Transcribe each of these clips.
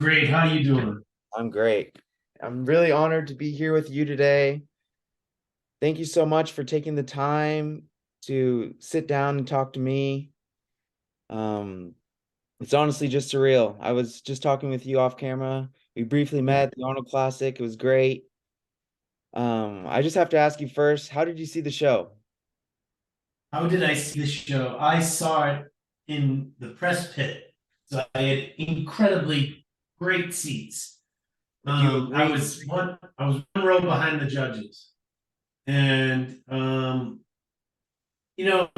Great. How you doing? I'm great. I'm really honored to be here with you today. Thank you so much for taking the time to sit down and talk to me. Um, it's honestly just surreal. I was just talking with you off camera. We briefly met at the Arnold Classic. It was great. I just have to ask you first, how did you see the show? How did I see the show? I saw it in the press pit. So I had incredibly great seats. Would you agree? I was one row behind the judges. And you know,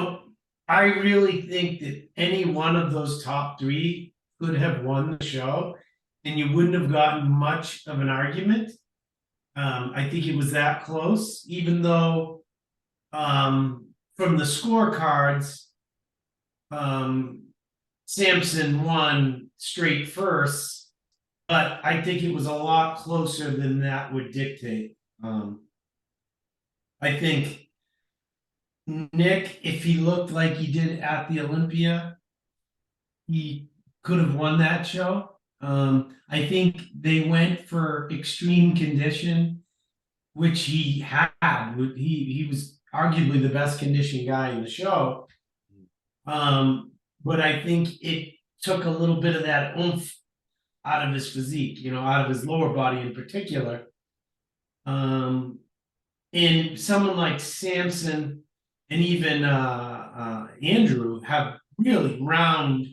I really think that any one of those top three could have won the show, and you wouldn't have gotten much of an argument. I think it was that close, even though from the scorecards, um, Samson won straight first, but I think it was a lot closer than that would dictate. I think Nick, if he looked like he did at the Olympia, he could have won that show. I think they went for extreme condition, which he had. He was arguably the best conditioned guy in the show. But I think it took a little bit of that oomph out of his physique, out of his lower body in particular. Um, and someone like Samson and even Andrew have really round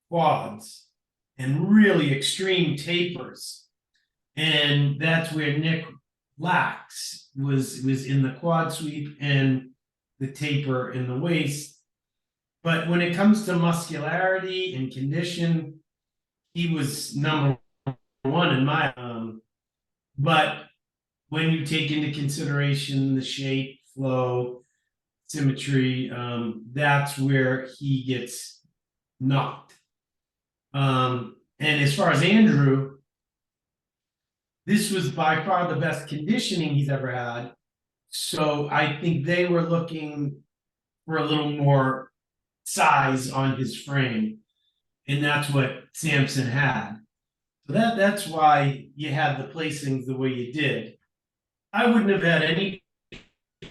quads and really extreme tapers, and that's where Nick lacks was in the quad sweep and the taper in the waist. But when it comes to muscularity and condition, he was number one in my. But when you take into consideration the shape, flow, symmetry, that's where he gets knocked. And as far as Andrew, this was by far the best conditioning he's ever had. So I think they were looking for a little more size on his frame, and that's what Samson had. So that's why you had the placings the way you did. I wouldn't have had any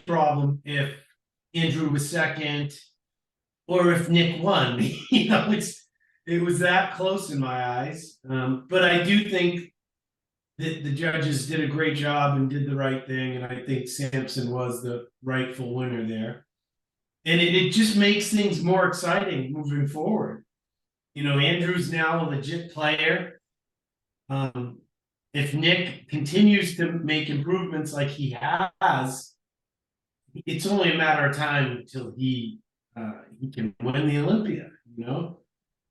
problem if Andrew was second or if Nick won. It was that close in my eyes. But I do think that the judges did a great job and did the right thing, and I think Samson was the rightful winner there. And it just makes things more exciting moving forward. Andrew's now a legit player. Um, if Nick continues to make improvements like he has, it's only a matter of time until he can win the Olympia.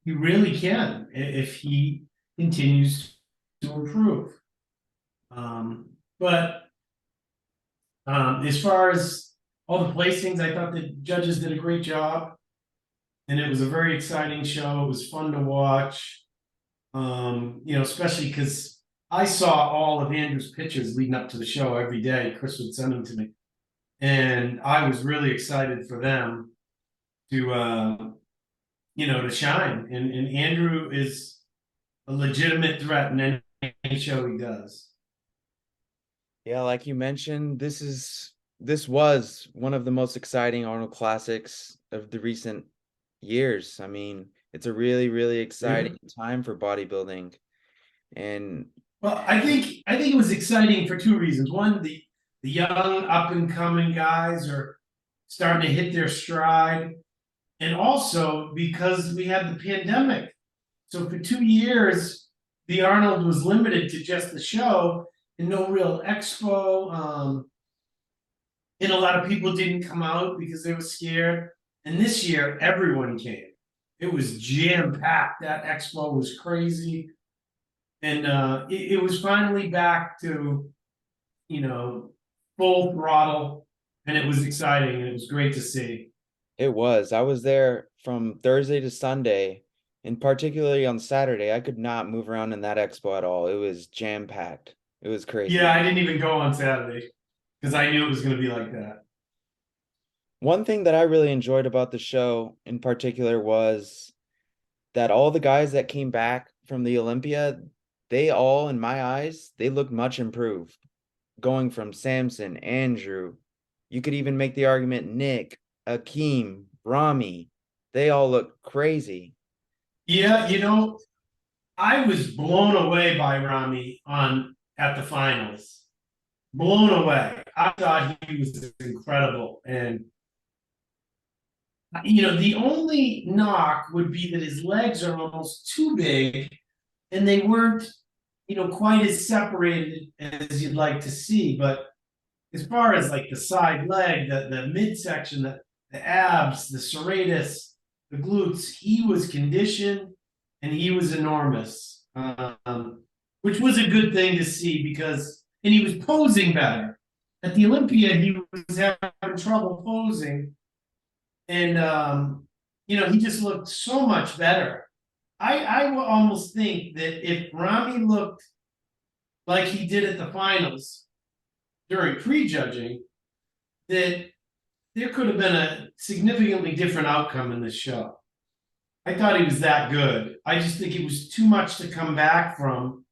He really can if he continues to improve. But as far as all the placings, I thought the judges did a great job, and it was a very exciting show. It was fun to watch. Especially because I saw all of Andrew's pictures leading up to the show every day. Chris would send them to me, and I was really excited for them to to shine. And Andrew is a legitimate threat in any show he does. Yeah, like you mentioned, this was one of the most exciting Arnold Classics of the recent years. I mean, it's a really, really Yeah. exciting time for bodybuilding. And Well, I think it was exciting for two reasons. One, the young up and coming guys are starting to hit their stride, and also because we had the pandemic. So for 2 years, the Arnold was limited to just the show and no real expo. And a lot of people didn't come out because they were scared. And this year, everyone came. It was jam packed. That expo was crazy, and it was finally back to you know full throttle, and it was exciting, and it was great to see. it was. I was there from Thursday to Sunday, and particularly on Saturday, I could not move around in that expo at all. It was jam-packed. It was Yeah, crazy. I didn't even go on Saturday because I knew it was going to be like that. One thing that I really enjoyed about the show in particular was that all the guys that came back from the Olympia, they all, in my eyes, they look much improved. Going from Samson, Andrew, you could even make the argument Nick, Akeem, Rami, they all look crazy. Yeah, I was blown away by Rami on at the finals. Blown away. I thought he was incredible. And the only knock would be that his legs are almost too big and they weren't, quite as separated as you'd like to see. But as far as like the side leg, the midsection, the abs, the serratus, the glutes, he was conditioned and he was enormous, which was a good thing to see and he was posing better. At the Olympia, he was having trouble posing, and he just looked so much better. I almost think that if Rami looked like he did at the finals during prejudging, that there could have been a significantly different outcome in this show. I thought he was that good. I just think it was too much to come back from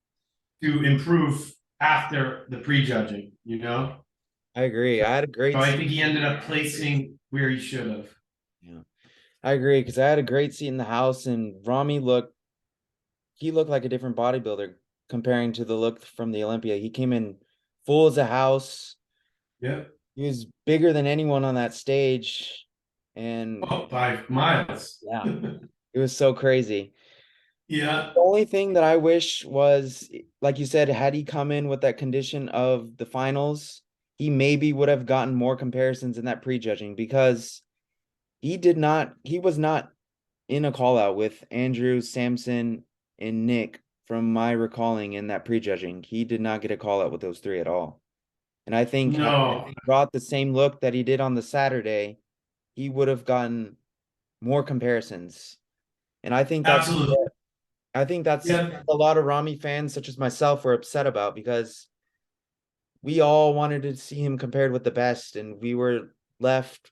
to improve after the prejudging, I agree. I had a great So I think he ended up placing where he should have. Yeah, I agree, because I had a great seat in the house, and Rami looked like a different bodybuilder comparing to the look from the Olympia. He came in full as a house. Yeah. He was bigger than anyone on that stage. And Oh, 5 miles. yeah, it was so crazy. Yeah. The only thing that I wish was, like you said, had he come in with that condition of the finals, he maybe would have gotten more comparisons in that prejudging, because he was not in a call out with Andrew, Samson, and Nick from my recalling in that prejudging. He did not get a call out with those three at all. And I think had No. he brought the same look that he did on the Saturday, he would have gotten more comparisons. And Absolutely. I think that's Yeah. a lot of Rami fans, such as myself, were upset about, because we all wanted to see him compared with the best, and we were left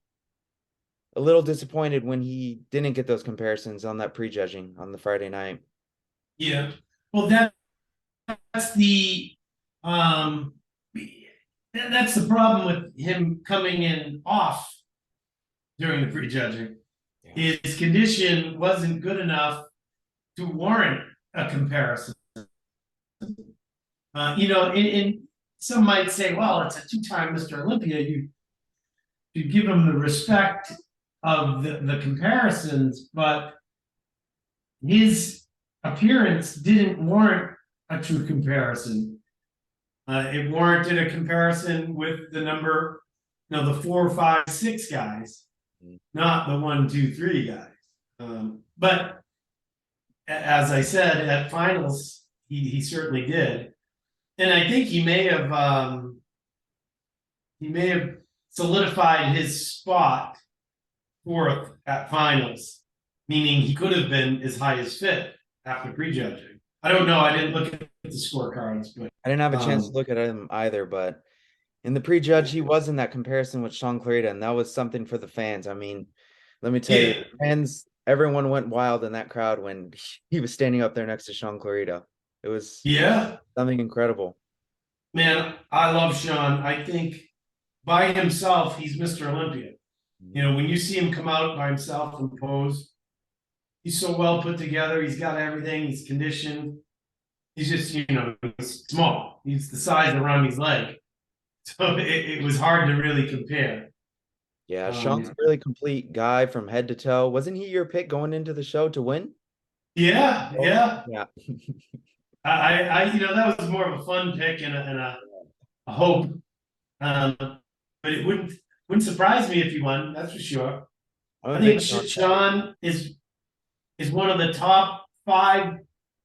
a little disappointed when he didn't get those comparisons on that prejudging on the Friday night. Yeah. Well, that's um that's the problem with him coming in off during the prejudging. Yeah. His condition wasn't good enough to warrant a comparison. In some might say, well, it's a two-time Mr. Olympia. You give him the respect of the comparisons, but his appearance didn't warrant a true comparison. It warranted a comparison with the 4, 5, 6 guys, not the 1, 2, 3 guys. But as I said, at finals, he certainly did, and I think he may have solidified his spot 4th at finals, meaning he could have been as high as 5th after prejudging. I don't know. I didn't look at the scorecards, but I didn't have a chance to look at him either, but in the prejudge, he was in that comparison with Sean Clarita, and that was something for the fans. I mean, let me tell you, fans, everyone went wild in that crowd when he was standing up there next to Sean Clarita. It was something incredible. Man, I love Sean. I think by himself, he's Mr. Olympia. When you see him come out by himself and pose, he's so well put together. He's got everything. He's conditioned. He's just, he's small. He's the size of Rami's leg. So it was hard to really compare. Yeah, Sean's a really complete guy from head to toe. Wasn't he your pick going into the show to win? Yeah. Yeah. That was more of a fun pick and a hope. But it wouldn't surprise me if he won. That's for sure. I think Sean is one of the top 5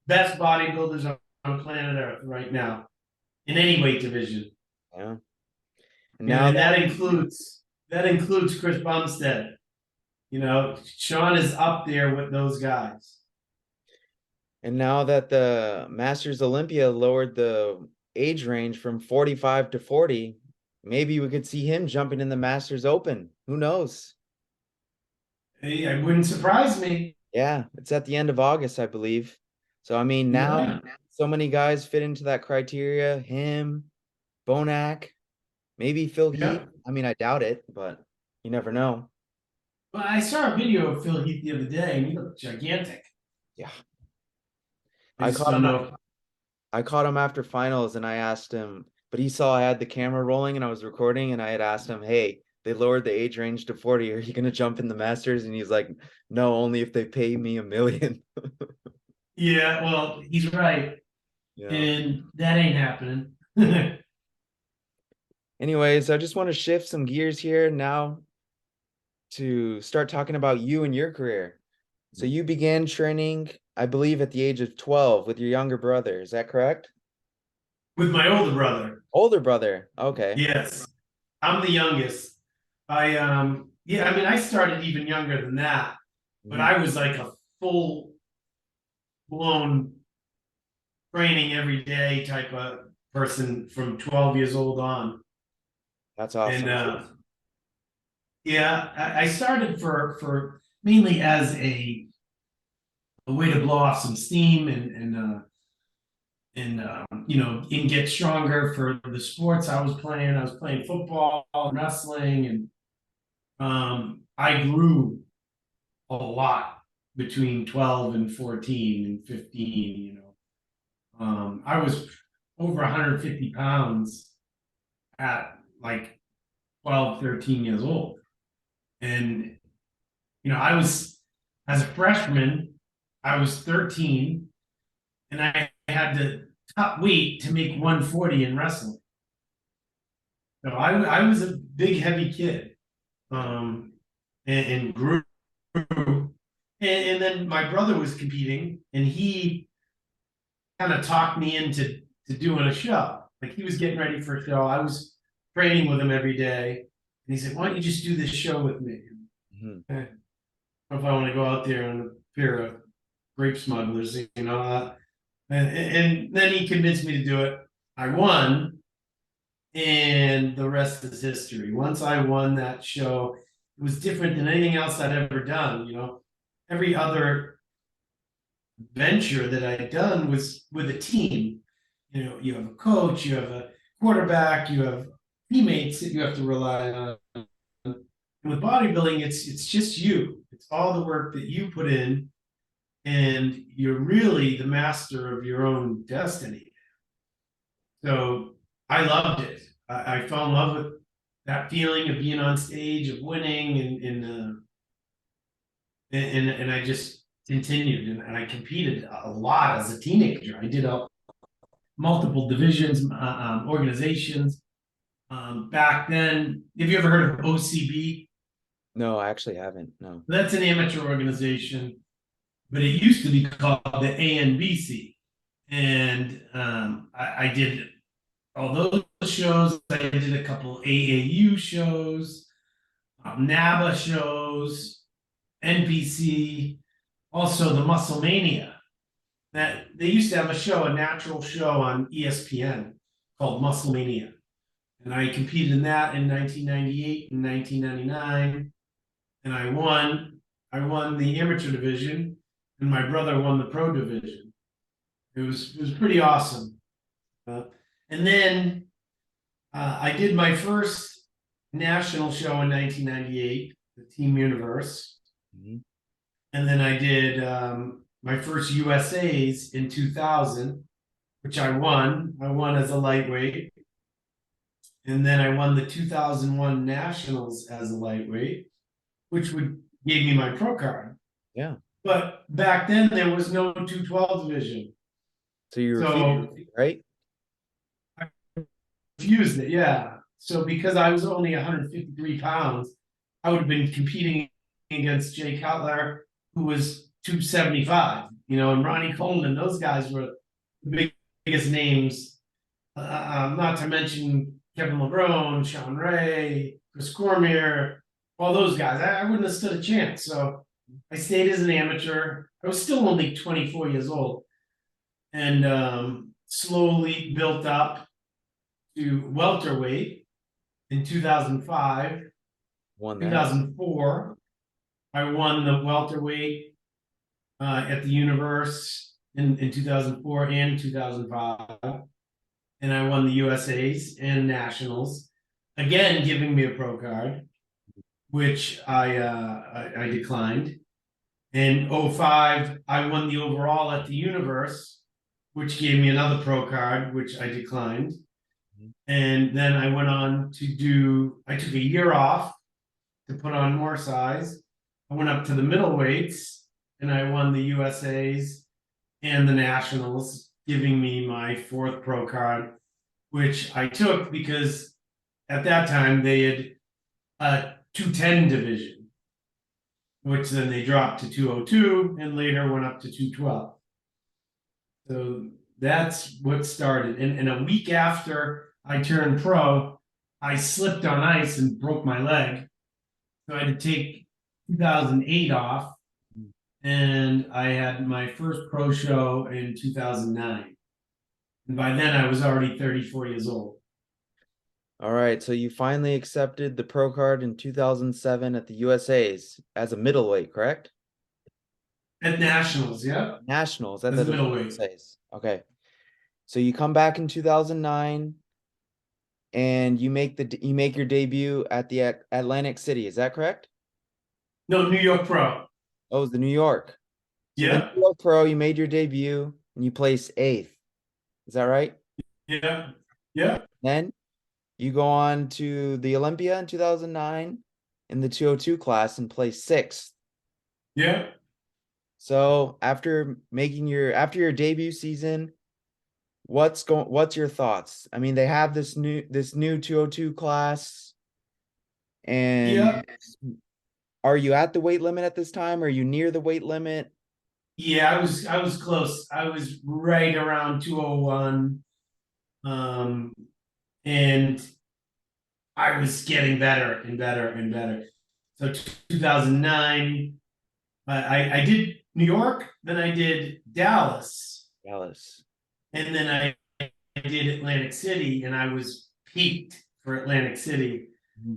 best bodybuilders on planet Earth right now in any weight division. Yeah. And that includes Chris Bumstead. Sean is up there with those guys. And now that the Masters Olympia lowered the age range from 45 to 40, maybe we could see him jumping in the Masters Open. Who knows? Hey, it wouldn't surprise me. Yeah, it's at the end of August, I believe. So, I mean, now So many guys fit into that criteria. Him, Bonac, maybe Phil Heath. Yeah. I mean, I doubt it, but you never know. Well, I saw a video of Phil Heath the other day, and he looked gigantic. Yeah. I I just caught don't him know. I caught him after finals and I asked him, but he saw I had the camera rolling and I was recording and I had asked him, "Hey, they lowered the age range to 40. Are you going to jump in the Masters?" And he's like, "No, only if they pay me $1 million." Yeah, well, he's right, Yeah. and that ain't happening. Anyways, I just want to shift some gears here now to start talking about you and your career. So you began training, I believe, at the age of 12 with your younger brother. Is that correct? With my older brother, Older brother. Okay. yes, I'm the youngest. Yeah, I mean, I started even younger than that, but Mhm. I was like a full blown training every day type of person from 12 years old on. That's And awesome. yeah, I started for mainly as a way to blow off some steam and you know, and get stronger for the sports I was playing. I was playing football and wrestling, and I grew a lot between 12 and 14 and 15, you know. I was over 150 pounds at like 12, 13 years old. And, you know, I was, as a freshman, I was 13 and I had to cut weight to make 140 in wrestling. So I was a big, heavy kid, um, and grew. And then my brother was competing and he kind of talked me into doing a show. Like he was getting ready for a show. I was training with him every day. And he said, "Why don't you just do this show with me?" Mhm. I don't know if I want to go out there and appear a grape smugglers, you know. And then he convinced me to do it. I won, and the rest is history. Once I won that show, it was different than anything else I'd ever done. You know, every other venture that I had done was with a team. You know, you have a coach, you have a quarterback, you have teammates that you have to rely on. And with bodybuilding, it's just you. It's all the work that you put in, and you're really the master of your own destiny. So I loved it. I fell in love with that feeling of being on stage, of winning, and I just continued and I competed a lot as a teenager. I did multiple divisions, organizations. Back then, have you ever heard of OCB? No, I actually haven't. No. That's an amateur organization, but it used to be called the ANBC. And I did all those shows. I did a couple AAU shows, NABA shows, NPC, also the Muscle Mania. That they used to have a show, a natural show on ESPN called Muscle Mania. And I competed in that in 1998 and 1999, and I won. I won the amateur division, and my brother won the pro division. It was pretty awesome. Uh, and then I did my first national show in 1998, the Team Universe, Mhm. and then I did my first USA's in 2000, which I won. I won as a lightweight. And then I won the 2001 Nationals as a lightweight, which would gave me my pro card. Yeah. But back then there was no 212 division. So you refused, So right? I refused it, yeah. So because I was only 153 pounds, I would have been competing against Jay Cutler, who was 275, you know, and Ronnie Coleman. Those guys were the biggest names. Not to mention Kevin LeBron, Sean Ray, Chris Cormier, all those guys. I wouldn't have stood a chance. So I stayed as an amateur. I was still only 24 years old, and slowly built up to welterweight in 2005, Won that. 2004. I won the welterweight at the Universe. in 2004 and 2005. And I won the USA's and nationals, again giving me a pro card, which I declined. In '05, I won the overall at the Universe, which gave me another pro card, which I declined. And then I went on to I took a year off to put on more size. I went up to the middleweights and I won the USA's and the nationals, giving me my fourth pro card, which I took because at that time they had a 210 division, which then they dropped to 202 and later went up to 212. So that's what started. And a week after I turned pro, I slipped on ice and broke my leg. So I had to take 2008 off. And I had my first pro show in 2009. And by then I was already 34 years old. All right, so you finally accepted the pro card in 2007 at the USA's as a middleweight, correct? At nationals, yeah. Nationals at As the a middleweight. USA's. Okay. So you come back in 2009 and you make your debut at the Atlantic City, is that correct? No, New York Pro. Oh, it was the New York. So Yeah. the New York Pro, you made your debut and you placed 8th. Is that right? Yeah. Yeah. Then you go on to the Olympia in 2009 in the 202 class and place 6th. Yeah. So after your debut season, what's your thoughts? I mean, they have this new 202 class, and Yeah. are you at the weight limit at this time? Are you near the weight limit? Yeah, I was close. I was right around 201. And I was getting better and better and better. So 2009, I did New York, then I did Dallas, and then I did Atlantic City, and I was peaked for Atlantic City.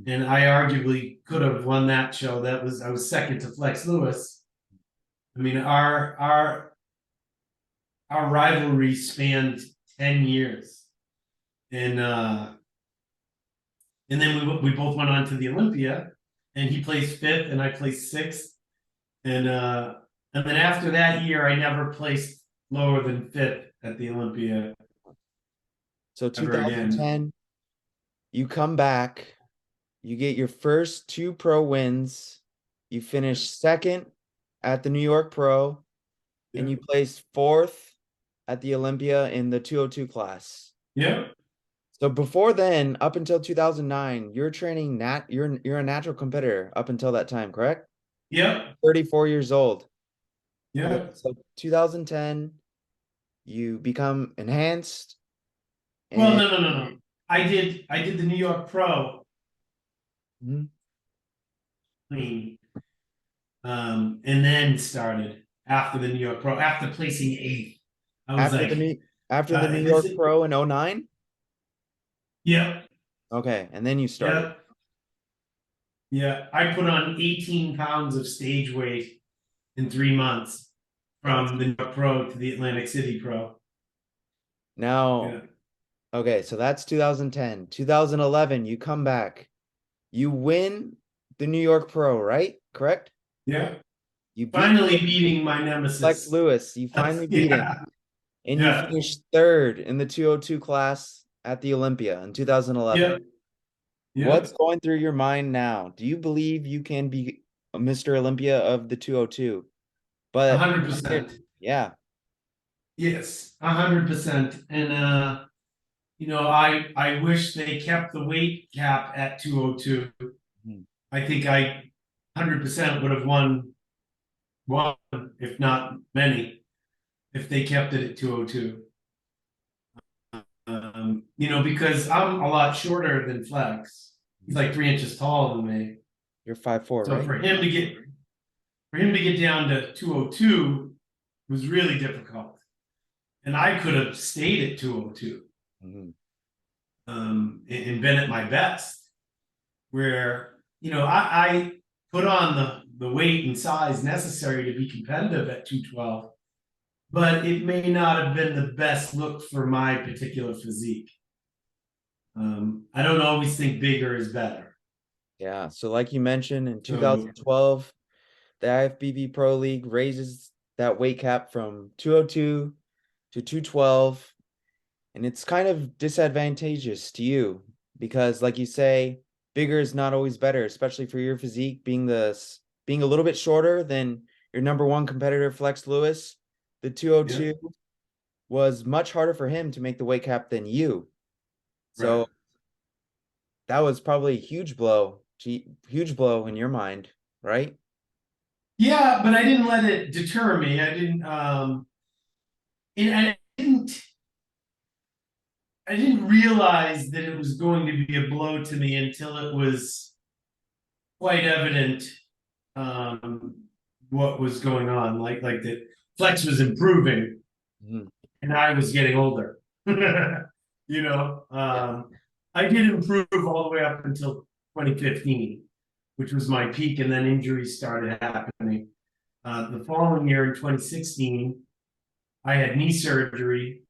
And I arguably could have won that show. I was second to Flex Lewis. I mean, our rivalry spanned 10 years. And then we both went on to the Olympia, and he placed 5th and I placed 6th. And then after that year, I never placed lower than 5th at the Olympia. So 2010, you come back, you get your first 2 pro wins, you finish 2nd at the New York Pro, and you placed 4th at the Olympia in the 202 class. Yeah. So before then, up until 2009, you're training you're a natural competitor up until that time, correct? Yeah. 34 years old. Yeah. Okay, so 2010, you become enhanced. Well, no. I did the New York Pro. Clean. And then started after the New York Pro, after placing 8th. I was after the New York Pro in 2009? Yeah. Okay, and then you started. Yeah, I put on 18 pounds of stage weight in 3 months from the New York Pro to the Atlantic City Pro. Now, okay, so that's 2010. 2011, you come back. You win the New York Pro, right? Correct? Yeah. You finally beating my nemesis. Flex Lewis, you finally beat him. And you finished 3rd in the 202 class at the Olympia in 2011. Yeah. What's going through your mind now? Do you believe you can be a Mr. Olympia of the 202? But 100%. Yeah. Yes, 100%. And I wish they kept the weight cap at 202. I think I 100% would have won one, if not many, if they kept it at 202. Because I'm a lot shorter than Flex. He's like 3 inches taller than me. You're 5'4", so right? For him to get down to 202 was really difficult. And I could have stayed at 202. And been at my best. Where, I put on the weight and size necessary to be competitive at 212. but it may not have been the best look for my particular physique. I don't always think bigger is better. Yeah. So like you mentioned in So 2012, the IFBB Pro League raises that weight cap from 202 to 212. And it's kind of disadvantageous to you because, like you say, bigger is not always better, especially for your physique being a little bit shorter than your number one competitor, Flex Lewis. The 202 yeah, was much harder for him to make the weight cap than you. right. So that was probably a huge blow in your mind, right? Yeah, but I didn't let it deter me. I didn't and I didn't realize that it was going to be a blow to me until it was quite evident um what was going on. Like that Flex was improving Mhm. and I was getting older. You know, Yeah. I did improve all the way up until 2015, which was my peak, and then injuries started happening. The following year in 2016, I had knee surgery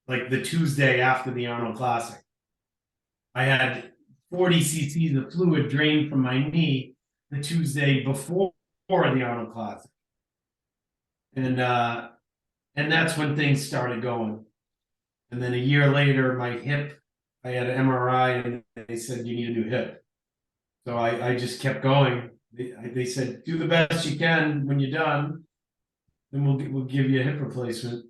like the Tuesday after the Arnold Classic. I had 40 cc's of fluid drained from my knee the Tuesday before the Arnold Classic. And that's when things started going. And then a year later, my hip, I had an MRI and they said, you need a new hip. So I just kept going. They said, do the best you can when you're done, then we'll give you a hip replacement.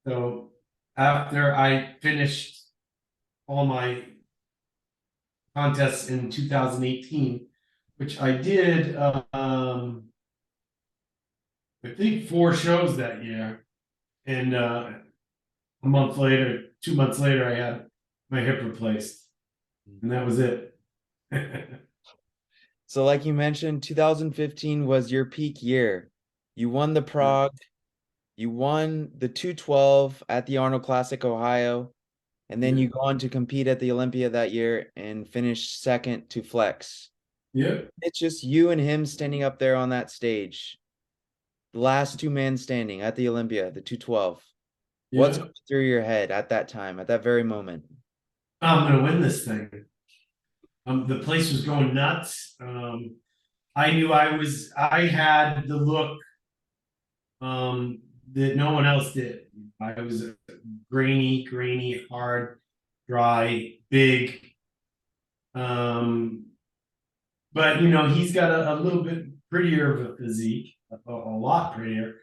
So after I finished all my contests in 2018, which I did, I think 4 shows that year. And a month later, 2 months later, I had my hip replaced. And that was it. So, like you mentioned, 2015 was your peak year. You won the Prague, you won the 212 at the Arnold Classic Ohio, and then Yeah. you go on to compete at the Olympia that year and finish second to Flex. Yeah. It's just you and him standing up there on that stage, the last two men standing at the Olympia, the 212. What's Yeah. going through your head at that time, at that very moment? I'm gonna win this thing. The place was going nuts. I knew I had the look that no one else did. I was grainy, hard, dry, big. Um, but he's got a little bit prettier of a physique, a lot prettier.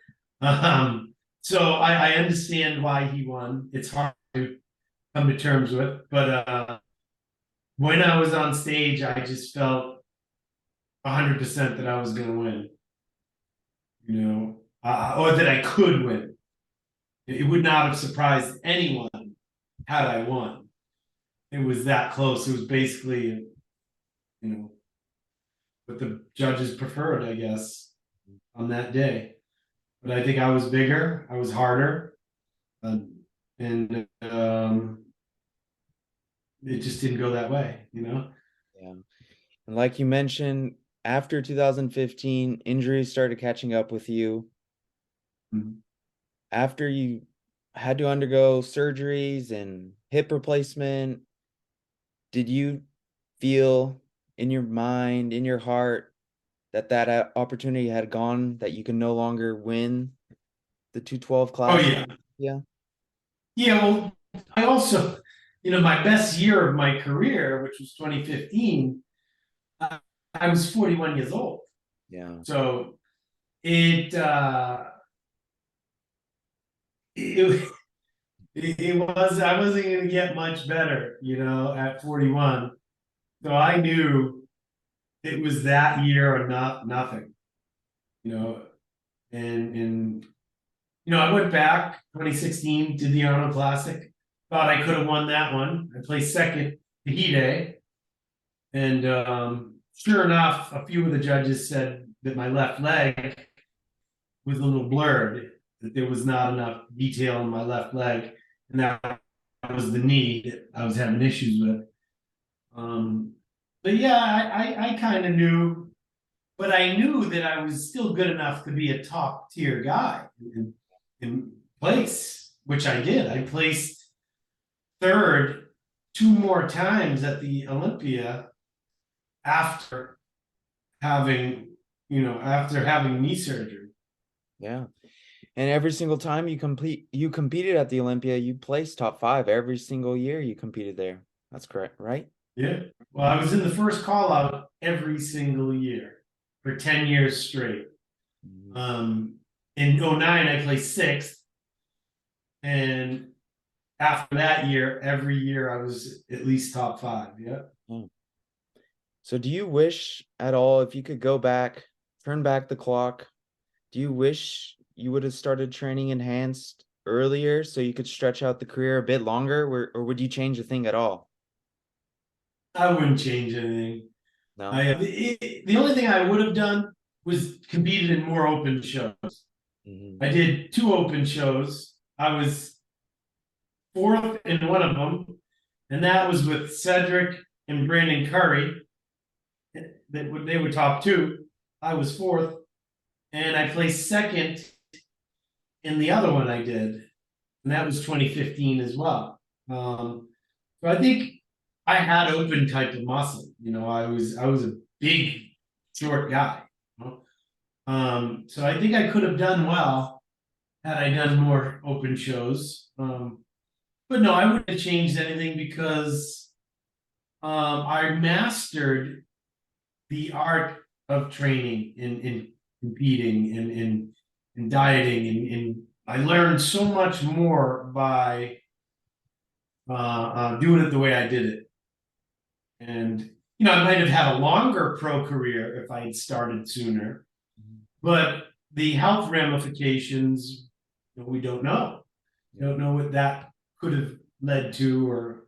So I understand why he won. It's hard to come to terms with, but when I was on stage, I just felt 100% that I was going to win, or that I could win. It would not have surprised anyone had I won. It was that close. It was basically, what the judges preferred, I guess, on that day. But I think I was bigger, I was harder, and it just didn't go that way. Yeah. And like you mentioned, after 2015, injuries started catching up with you. Mhm. After you had to undergo surgeries and hip replacement, did you feel in your mind, in your heart, that opportunity had gone, that you can no longer win the 212 Oh class? yeah, Yeah. yeah. Well, I also, my best year of my career, which was 2015, I was 41 years old. Yeah. So it it it was I wasn't going to get much better, at 41. So I knew it was that year or not nothing, you know, and I went back 2016, did the Arnold Classic, thought I could have won that one. I placed second the heat day, and sure enough, a few of the judges said that my left leg was a little blurred, that there was not enough detail in my left leg, and that was the knee that I was having issues with. But yeah, I kind of knew, but I knew that I was still good enough to be a top tier guy. in place, which I did. I placed third 2 more times at the Olympia after having knee surgery. Yeah. And every single time you competed at the Olympia, you placed top 5 every single year you competed there. That's correct, right? Yeah. Well, I was in the first call out every single year for 10 years straight. In 09, I placed 6th. And after that year, every year I was at least top 5. Yeah. Oh. So do you wish at all, if you could go back, turn back the clock, do you wish you would have started training enhanced earlier so you could stretch out the career a bit longer, or would you change a thing at all? I wouldn't change anything. No. The only thing I would have done was competed in more open shows. I did 2 open shows. I was 4th in one of them, and that was with Cedric and Brandon Curry. They were top 2. I was 4th, and I placed 2nd in the other one I did, and that was 2015 as well. So I think I had open type of muscle. I was a big, short guy. So I think I could have done well had I done more open shows. But no, I wouldn't have changed anything because I mastered the art of training in competing and in dieting, and I learned so much more by doing it the way I did it. And I might have had a longer pro career if I had started sooner, but the health ramifications, we don't know. We don't know what that could have led to, or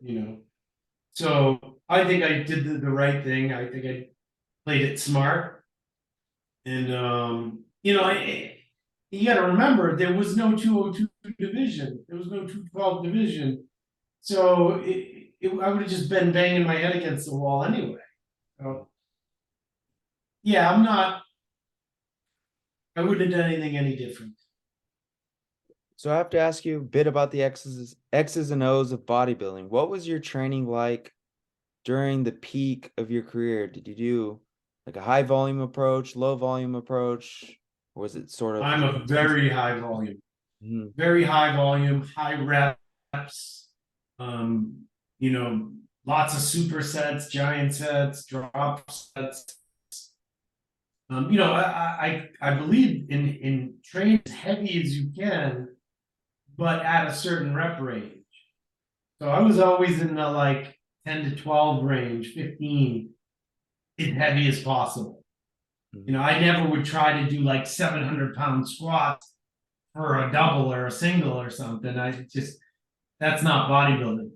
So I think I did the right thing. I think I played it smart, and you got to remember there was no 202 division. There was no 212 division. So I would have just been banging my head against the wall anyway. So, yeah, I wouldn't have done anything any different. So I have to ask you a bit about the X's and O's of bodybuilding. What was your training like during the peak of your career? Did you do like a high volume approach, low volume approach? Or was it sort of? I'm a very high volume. Very high volume, high reps. Lots of supersets, giant sets, drop sets. I believe in train as heavy as you can, but at a certain rep range. So I was always in the like 10 to 12 range, 15, as heavy as possible. I never would try to do like 700-pound squats for a double or a single or something. That's not bodybuilding.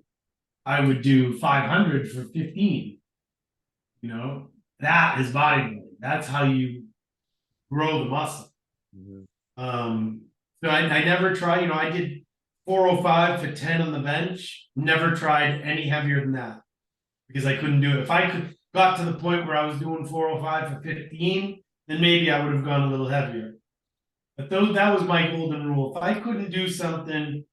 I would do 500 for 15. That is bodybuilding. That's how you grow the muscle. So I never tried, I did 405 for 10 on the bench, never tried any heavier than that because I couldn't do it. If I got to the point where I was doing 405 for 15, then maybe I would have gone a little heavier. But that was my golden rule. If I couldn't do something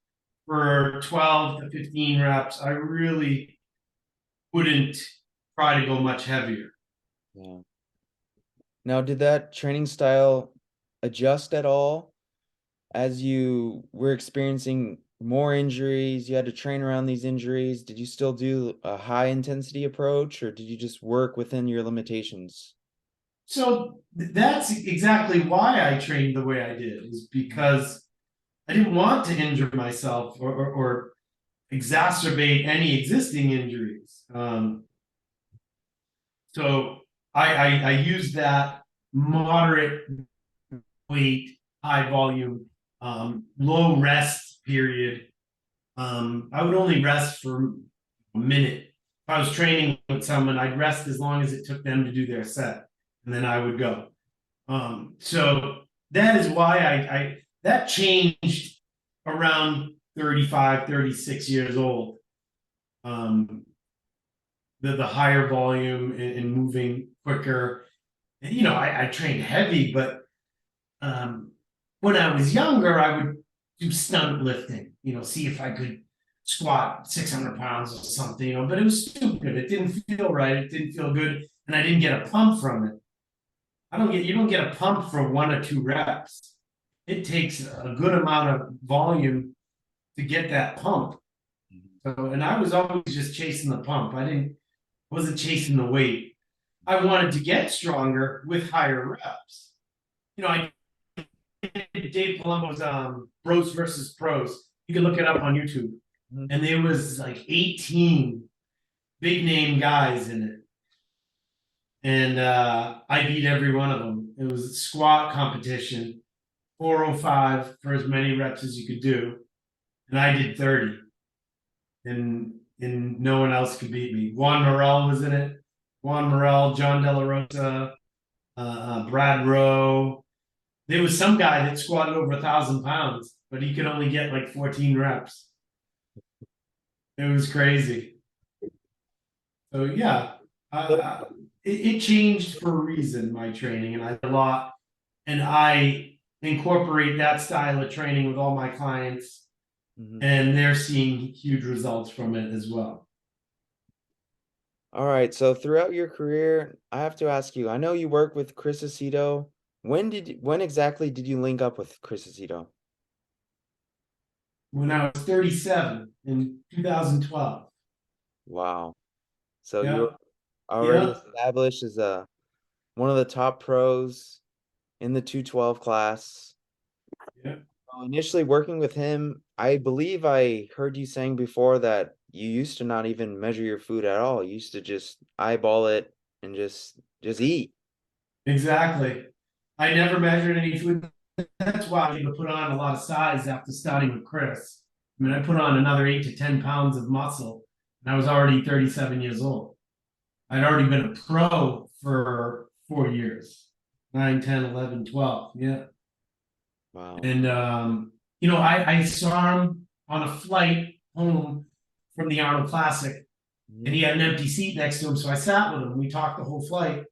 for 12 to 15 reps, I really wouldn't try to go much heavier. Yeah. Now, did that training style adjust at all as you were experiencing more injuries? You had to train around these injuries. Did you still do a high intensity approach, or did you just work within your limitations? So that's exactly why I trained the way I did, is because I didn't want to injure myself or exacerbate any existing injuries. So I used that moderate weight, high volume, low rest period. I would only rest for a minute. If I was training with someone, I'd rest as long as it took them to do their set, and then I would go. So that is why that changed around 35, 36 years old. The higher volume and moving quicker. I trained heavy, but when I was younger, I would do stunt lifting, see if I could squat 600 pounds or something, but it was stupid. It didn't feel right. It didn't feel good. And I didn't get a pump from it. You don't get a pump for 1 or 2 reps. It takes a good amount of volume to get that pump. So, and I was always just chasing the pump. Wasn't chasing the weight. I wanted to get stronger with higher reps. I did Dave Palumbo's Bros versus Pros. You can look it up on YouTube. And there was like 18 big name guys in it. And I beat every one of them. It was a squat competition, 405 for as many reps as you could do. And I did 30. And no one else could beat me. Juan Morel was in it. Juan Morel, John De La Rosa, Brad Rowe. There was some guy that squatted over 1,000 pounds, but he could only get like 14 reps. It was crazy. So yeah, it changed for a reason, my training, and I did a lot, and I incorporate that style of training with all my clients, and they're seeing huge results from it as well. All right, so throughout your career, I have to ask you, I know you work with Chris Aceto. When exactly did you link up with Chris Aceto? When I was 37 in 2012. Wow. So Yeah. you're already Yeah. established as one of the top pros in the 212 class. Yeah. Initially working with him, I believe I heard you saying before that you used to not even measure your food at all. You used to just eyeball it and just eat. Exactly. I never measured any food. That's why I put on a lot of size after starting with Chris. I mean, I put on another 8 to 10 pounds of muscle, and I was already 37 years old. I'd already been a pro for 4 years, 9, 10, 11, 12. Yeah. Wow. And, I saw him on a flight home from the Arnold Classic, and he had an empty seat next to him. So I sat with him. We talked the whole flight.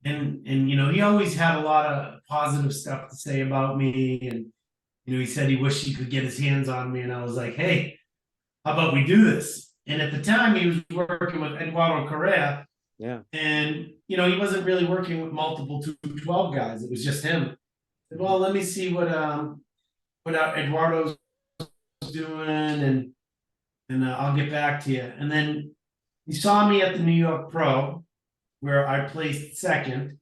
And he always had a lot of positive stuff to say about me. And, he said he wished he could get his hands on me. And I was like, hey, how about we do this? And at the time, he was working with Eduardo Correa. Yeah. And, he wasn't really working with multiple 212 guys. It was just him. I said, well, let me see what Eduardo's doing, and I'll get back to you. And then he saw me at the New York Pro, where I placed second,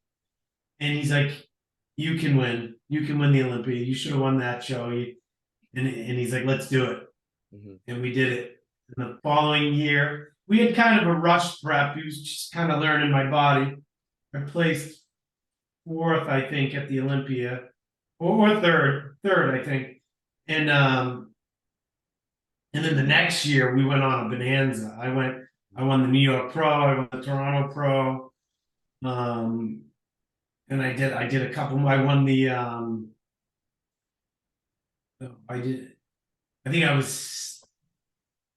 and he's like, you can win the Olympia. You should have won that show. And he's like, let's do it. And we did it. And the following year, we had kind of a rush prep. He was just kind of learning my body. I placed fourth, I think, at the Olympia, or third, I think. And then the next year we went on a bonanza. I won the New York Pro, I won the Toronto Pro. And I did a couple. I won the I think I was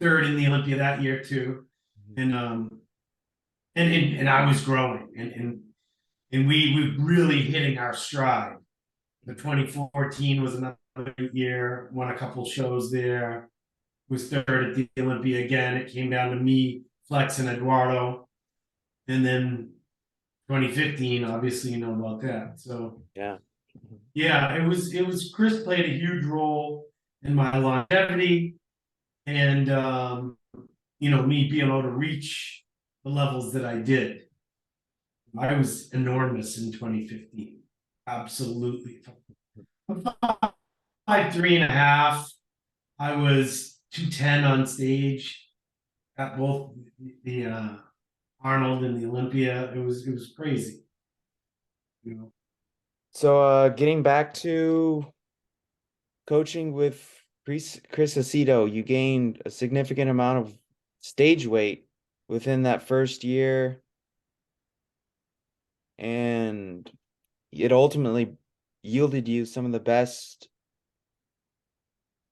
third in the Olympia that year too. And I was growing, and we were really hitting our stride. The 2014 was another year, won a couple shows there, was third at the Olympia again. It came down to me, Flex, and Eduardo. And then 2015, obviously, you know about that. So yeah, it was Chris played a huge role in my longevity, and me being able to reach the levels that I did. I was enormous in 2015. Absolutely. 5'3.5". I was 210 on stage at both the Arnold and the Olympia. It was crazy. So getting back to coaching with Chris Aceto, you gained a significant amount of stage weight within that first year, and it ultimately yielded you some of the best,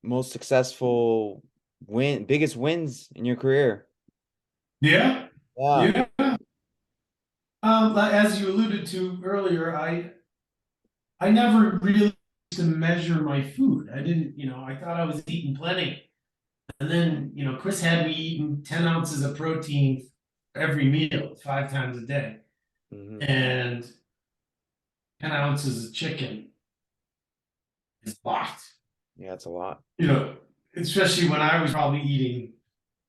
most successful biggest wins in your career. Yeah. Yeah. As you alluded to earlier, I never really to measure my food. I didn't, I thought I was eating plenty. And then, Chris had me eating 10 ounces of protein every meal, 5 times a day, and 10 ounces of chicken is a lot. Yeah, it's a lot. Especially when I was probably eating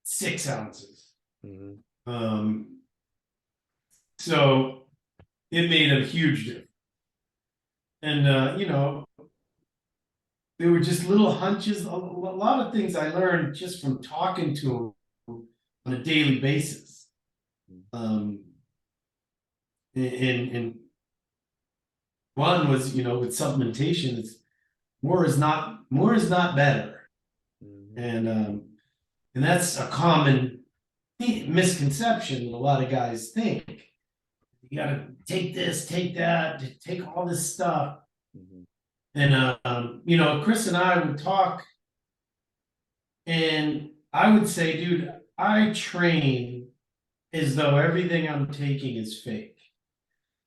6 ounces. So it made a huge difference. And, there were just little hunches, a lot of things I learned just from talking to him on a daily basis. And one was, with supplementation, it's more is not better. And that's a common misconception that a lot of guys think. You gotta take this, take that, take all this stuff. And Chris and I would talk, and I would say, dude, I train as though everything I'm taking is fake.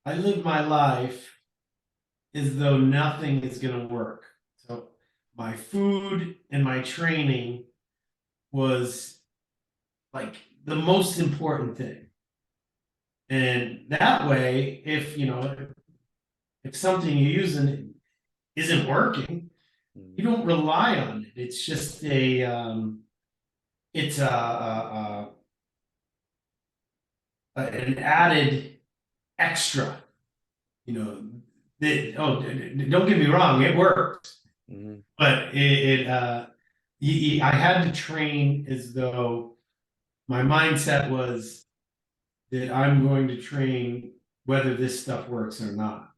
I live my life as though nothing is gonna work. So my food and my training was like the most important thing. And that way, if something you're using isn't working, you don't rely on it. It's just an added extra. Don't get me wrong, it works, but I had to train as though my mindset was that I'm going to train whether this stuff works or not.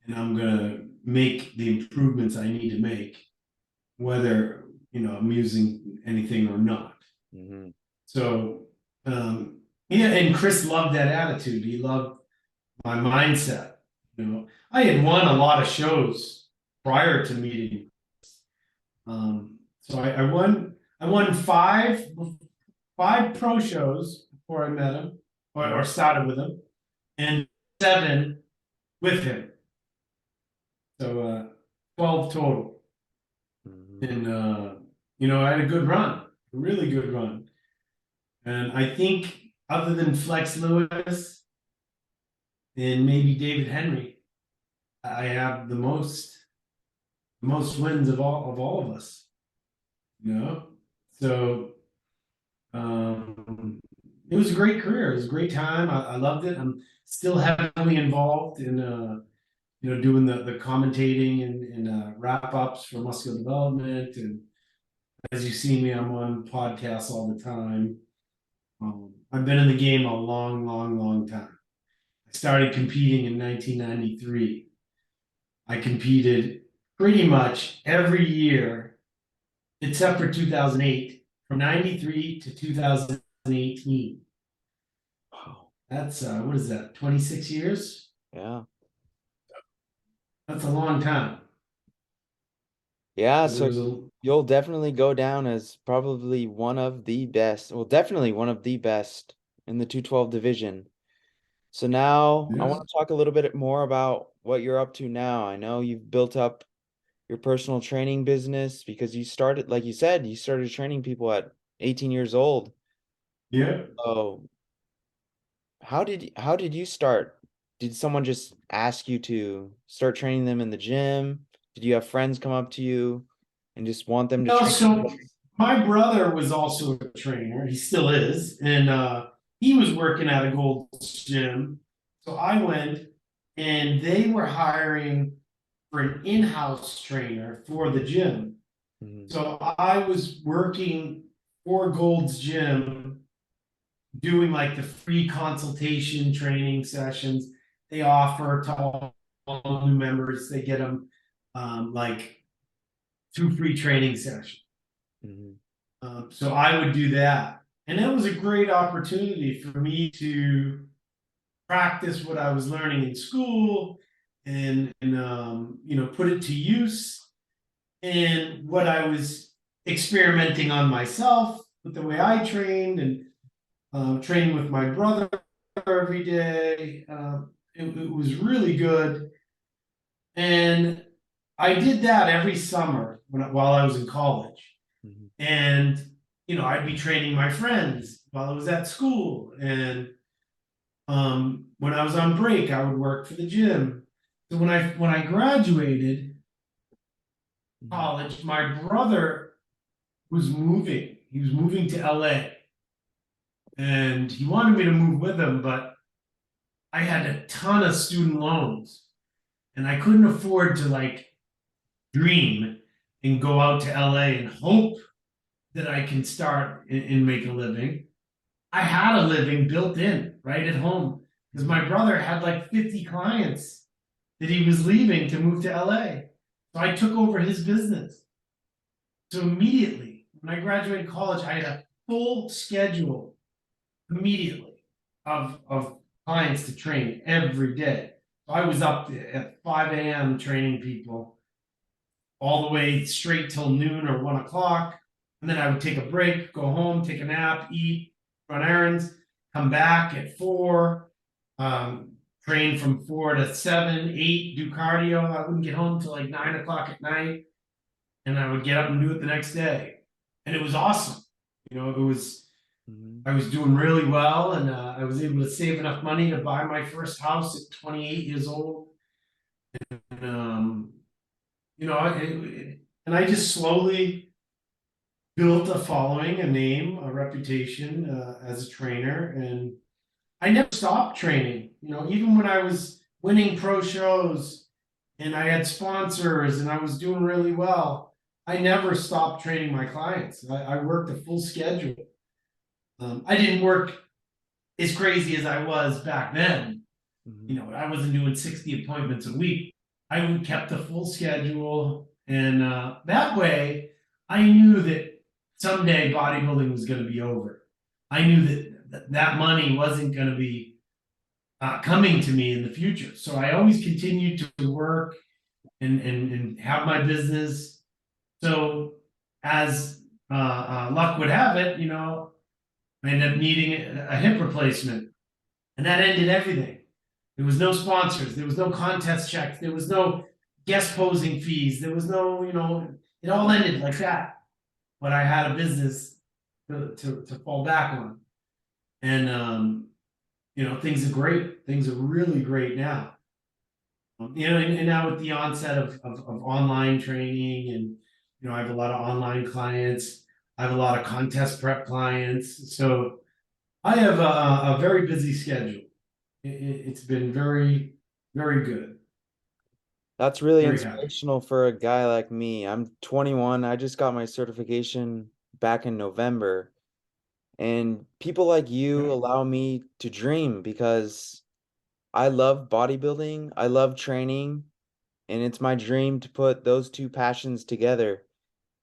And I'm going to make the improvements I need to make, whether, I'm using anything or not. So, and Chris loved that attitude. He loved my mindset. I had won a lot of shows prior to meeting. So I won five pro shows before I met him or started with him, and 7 with him. So 12 total. And I had a good run, a really good run. And I think other than Flex Lewis and maybe David Henry, I have the most wins of all of us. So it was a great career. It was a great time. I loved it. I'm still heavily involved in doing the commentating and wrap ups for muscular development. And as you see me, I'm on podcasts all the time. I've been in the game a long time. I started competing in 1993. I competed pretty much every year except for 2008, from 93 to 2018. Wow. That's, what is that, 26 years? Yeah. That's a long time. Yeah, so you'll definitely go down as probably one of the best, well, definitely one of the best in the 212 division. So now I want to talk a little bit more about what you're up to now. I know you've built up your personal training business because you started, like you said, you started training people at 18 years old. Yeah. So how did you start? Did someone just ask you to start training them in the gym? Did you have friends come up to you and just want them to No, train? so my brother was also a trainer. He still is. And he was working at a Gold's Gym. So I went, and they were hiring for an in-house trainer for the gym. So I was working for Gold's Gym, doing like the free consultation training sessions they offer to all new members. They get them like 2 free training sessions. So I would do that. And that was a great opportunity for me to practice what I was learning in school and put it to use in what I was experimenting on myself with the way I trained and training with my brother every day. It was really good. And I did that every summer while I was in college. Mhm. And, I'd be training my friends while I was at school. And when I was on break, I would work for the gym. So when I graduated Mhm. college, my brother was moving. He was moving to LA. And he wanted me to move with him, but I had a ton of student loans. And I couldn't afford to like dream and go out to LA and hope that I can start and make a living. I had a living built in right at home because my brother had like 50 clients that he was leaving to move to LA. So I took over his business. So immediately when I graduated college, I had a full schedule immediately of clients to train every day. So I was up at 5 a.m. training people all the way straight till noon or 1 o'clock. And then I would take a break, go home, take a nap, eat, run errands, come back at 4, train from 4 to 7, 8, do cardio. I wouldn't get home till like 9 o'clock at night. And I would get up and do it the next day. And it was awesome. It was, Mhm. I was doing really well, and I was able to save enough money to buy my first house at 28 years old. And, and I just slowly built a following, a name, a reputation as a trainer, and I never stopped training. Even when I was winning pro shows and I had sponsors and I was doing really well, I never stopped training my clients. I worked a full schedule. I didn't work as crazy as I was back then. Mhm. I wasn't doing 60 appointments a week. I kept a full schedule, and that way, I knew that someday bodybuilding was going to be over. I knew that money wasn't going to be coming to me in the future. So I always continued to work and have my business. So as luck would have it, I ended up needing a hip replacement, and that ended everything. There was no sponsors. There was no contest checks. There was no guest posing fees. There was no, it all ended like that. But I had a business to fall back on. And, things are great. Things are really great now. And now with the onset of online training, and, I have a lot of online clients. I have a lot of contest prep clients. So I have a very busy schedule. It's been very, very good. That's really Very happy. inspirational for a guy like me. I'm 21. I just got my certification back in November. And people like you Yeah. allow me to dream because I love bodybuilding, I love training, and it's my dream to put those two passions together.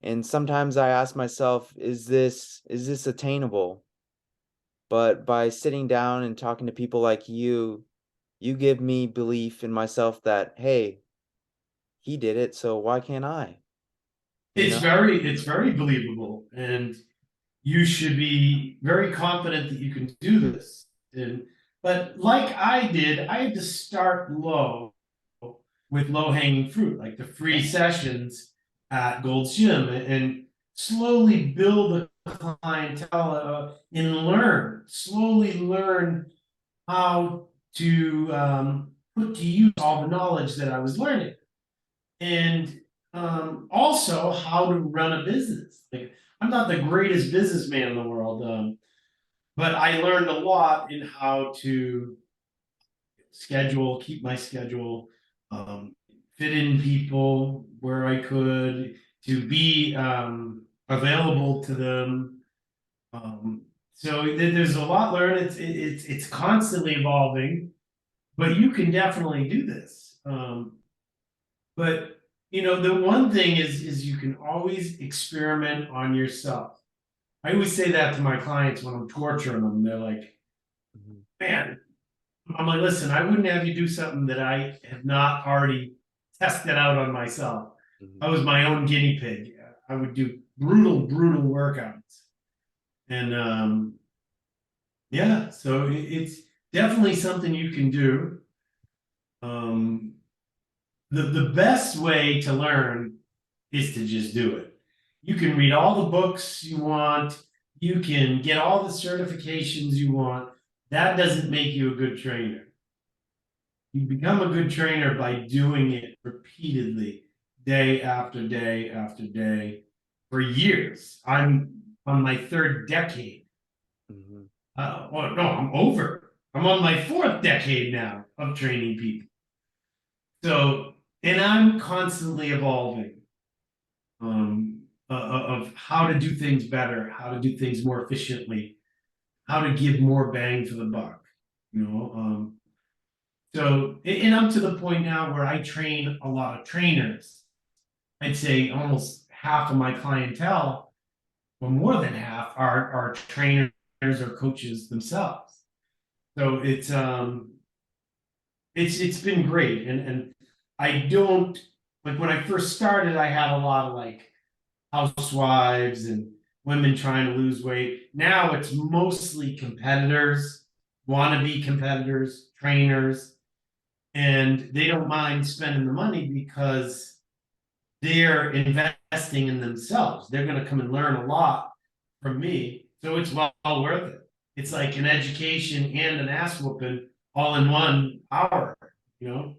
And sometimes I ask myself, is this attainable? But by sitting down and talking to people like you give me belief in myself that, hey, he did it, so why can't I? You know? It's very believable, and you should be very confident that you can do this. But like I did, I had to start low with low hanging fruit, like the free sessions at Gold's Gym, and slowly build a clientele and slowly learn how to put to use all the knowledge that I was learning. And also how to run a business. Like, I'm not the greatest businessman in the world, but I learned a lot in how to keep my schedule, fit in people where I could, to be available to them. So there's a lot learned. It's constantly evolving, but you can definitely do this. But the one thing is you can always experiment on yourself. I always say that to my clients when I'm torturing them. They're like, Mhm. "Man," I'm like, "Listen, I wouldn't have you do something that I have not already tested out on myself. I Mhm. was my own guinea pig. I would do brutal workouts, and yeah, so it's definitely something you can do. Um, the best way to learn is to just do it. You can read all the books you want, you can get all the certifications you want. That doesn't make you a good trainer. You become a good trainer by doing it repeatedly, day after day after day, for years. I'm on my third decade. Mhm. Well, no, I'm over. I'm on my fourth decade now of training people. So, and I'm constantly evolving of how to do things better, how to do things more efficiently, how to give more bang for the buck. You know, so and I'm to the point now where I train a lot of trainers. I'd say almost half of my clientele, or more than half, are trainers or coaches themselves. So it's been great, and I don't like when I first started, I had a lot of like housewives and women trying to lose weight. Now it's mostly competitors, wannabe competitors, trainers, and they don't mind spending the money because they're investing in themselves. They're going to come and learn a lot from me. So it's well worth it. It's like an education and an ass whooping all in 1 hour, you know?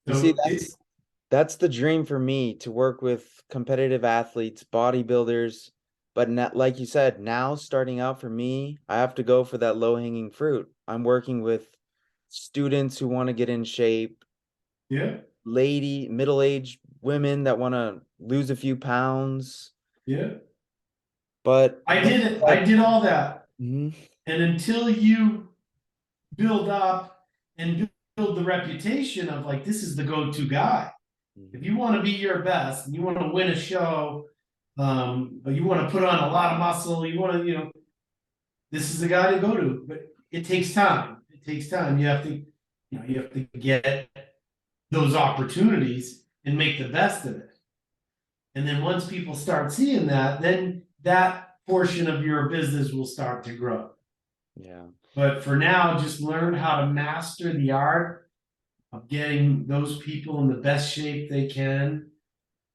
You see, So it, that's the dream for me, to work with competitive athletes, bodybuilders. But not, like you said, now starting out for me, I have to go for that low-hanging fruit. I'm working with students who want to get in shape, yeah, middle-aged women that want to lose a few pounds. yeah. But I like did you it. I said, did all that. mhm, And until you build up and build the reputation of like, this is the go-to guy. If mhm, you want to be your best and you want to win a show, or you want to put on a lot of muscle, you want to, this is the guy to go to. But it takes time. It takes time. You have to get those opportunities and make the best of it. And then once people start seeing that, then that portion of your business will start to grow. yeah, But for now, just learn how to master the art of getting those people in the best shape they can,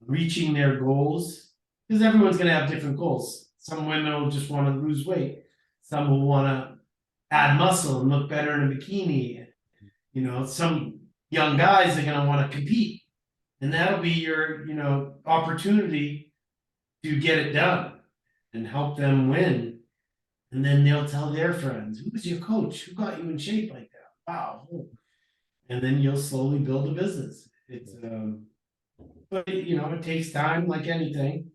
reaching their goals, because everyone's going to have different goals. Some women will just want to lose weight. Some will want to add muscle and look better in a bikini. Some young guys are going to want to compete, and that'll be your, opportunity to get it done and help them win. And then they'll tell their friends, "Who was your coach? Who got you in shape like that? Wow!" And then you'll slowly build a business. But it takes time, like anything.